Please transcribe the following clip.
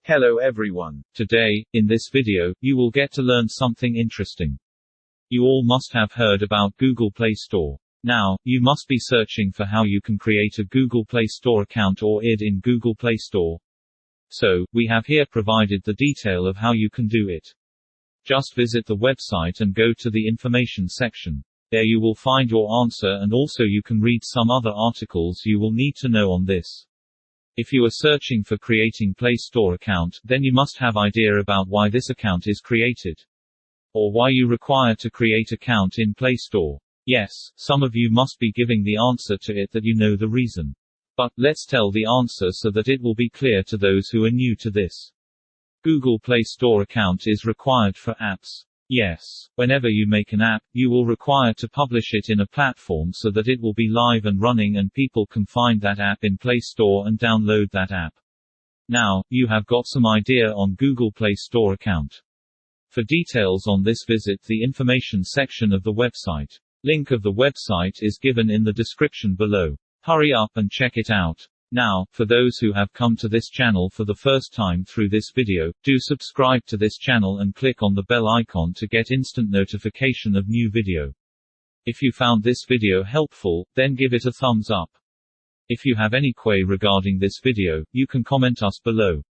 Hello everyone. Today, in this video, you will get to learn something interesting. You all must have heard about Google Play Store. Now, you must be searching for how you can create a Google Play Store account or ID in Google Play Store. So, we have here provided the detail of how you can do it. Just visit the website and go to the information section. There you will find your answer, and also you can read some other articles you will need to know on this. If you are searching for creating Play Store account, then you must have idea about why this account is created. Or why you require to create account in Play Store. Yes, some of you must be giving the answer to it that you know the reason. But, let's tell the answer so that it will be clear to those who are new to this. Google Play Store account is required for apps. Yes, whenever you make an app, you will require to publish it in a platform so that it will be live and running and people can find that app in Play Store and download that app. Now, you have got some idea on Google Play Store account. For details on this, visit the information section of the website. Link of the website is given in the description below. Hurry up and check it out. Now, for those who have come to this channel for the first time through this video, do subscribe to this channel and click on the bell icon to get instant notification of new video. If you found this video helpful, then give it a thumbs up. If you have any query regarding this video, you can comment us below.